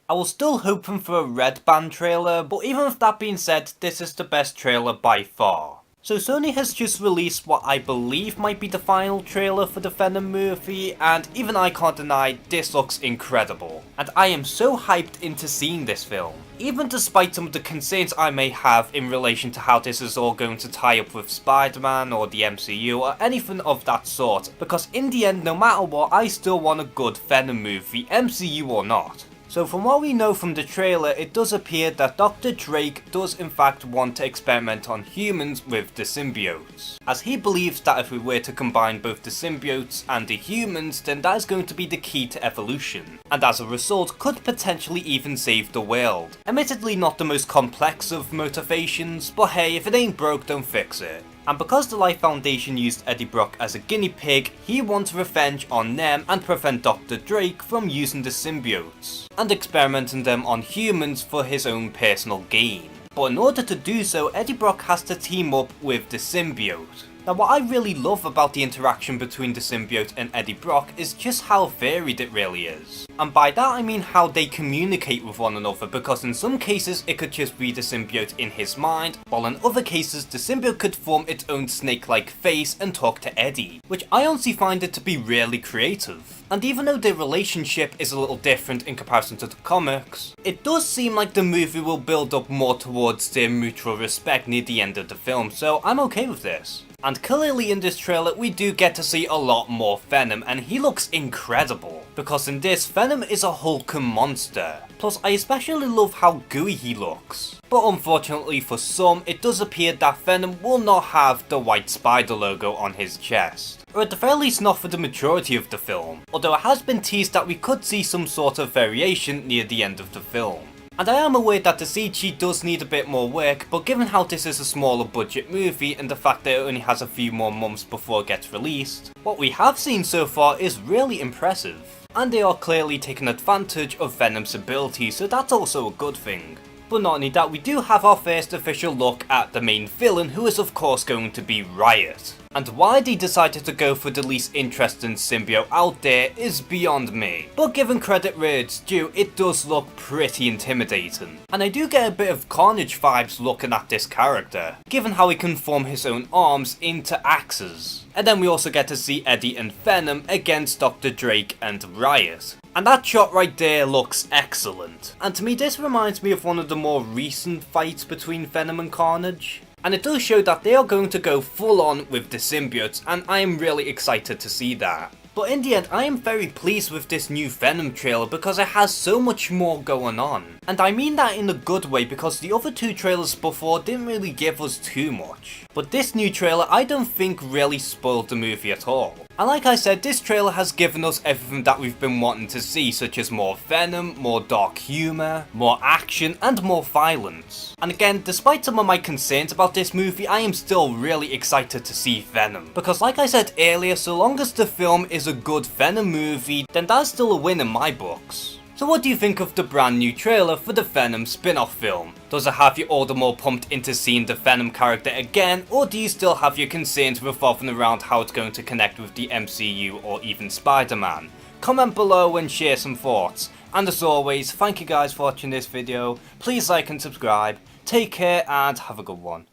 I was still hoping for a Red Band trailer, but even with that being said, this is the best trailer by far. So Sony has just released what I believe might be the final trailer for the Venom movie, and even I can't deny this looks incredible. And I am so hyped into seeing this film. Even despite some of the concerns I may have in relation to how this is all going to tie up with Spider-Man or the MCU or anything of that sort, because in the end, no matter what, I still want a good Venom movie, MCU or not. So from what we know from the trailer, it does appear that Dr. Drake does in fact want to experiment on humans with the symbiotes, as he believes that if we were to combine both the symbiotes and the humans, then that is going to be the key to evolution, and as a result could potentially even save the world. Admittedly not the most complex of motivations, but hey, if it ain't broke, don't fix it. And because the Life Foundation used Eddie Brock as a guinea pig, he wants revenge on them and prevent Dr. Drake from using the symbiotes and experimenting them on humans for his own personal gain. But in order to do so, Eddie Brock has to team up with the symbiote. Now what I really love about the interaction between the symbiote and Eddie Brock is just how varied it really is. And by that I mean how they communicate with one another, because in some cases it could just be the symbiote in his mind, while in other cases the symbiote could form its own snake-like face and talk to Eddie, which I honestly find it to be really creative. And even though their relationship is a little different in comparison to the comics, it does seem like the movie will build up more towards their mutual respect near the end of the film, so I'm okay with this. And clearly in this trailer we do get to see a lot more Venom, and he looks incredible, because in this Venom is a hulking monster. Plus I especially love how gooey he looks. But unfortunately for some, it does appear that Venom will not have the white spider logo on his chest. Or at the very least not for the majority of the film, although it has been teased that we could see some sort of variation near the end of the film. And I am aware that the CG does need a bit more work, but given how this is a smaller budget movie and the fact that it only has a few more months before it gets released, what we have seen so far is really impressive. And they are clearly taking advantage of Venom's abilities, so that's also a good thing. But not only that, we do have our first official look at the main villain, who is of course going to be Riot. And why they decided to go for the least interesting symbiote out there is beyond me. But given credit where it's due, it does look pretty intimidating. And I do get a bit of Carnage vibes looking at this character, given how he can form his own arms into axes. And then we also get to see Eddie and Venom against Dr. Drake and Riot. And that shot right there looks excellent. And to me this reminds me of one of the more recent fights between Venom and Carnage. And it does show that they are going to go full on with the symbiotes, and I am really excited to see that. But in the end, I am very pleased with this new Venom trailer because it has so much more going on. And I mean that in a good way, because the other two trailers before didn't really give us too much. But this new trailer I don't think really spoiled the movie at all. And like I said, this trailer has given us everything that we've been wanting to see, such as more Venom, more dark humour, more action, and more violence. And again, despite some of my concerns about this movie, I am still really excited to see Venom. Because like I said earlier, so long as the film is a good Venom movie, then that's still a win in my books. So what do you think of the brand new trailer for the Venom spin-off film? Does it have you all the more pumped into seeing the Venom character again, or do you still have your concerns revolving around how it's going to connect with the MCU or even Spider-Man? Comment below and share some thoughts. And as always, thank you guys for watching this video, please like and subscribe, take care and have a good one.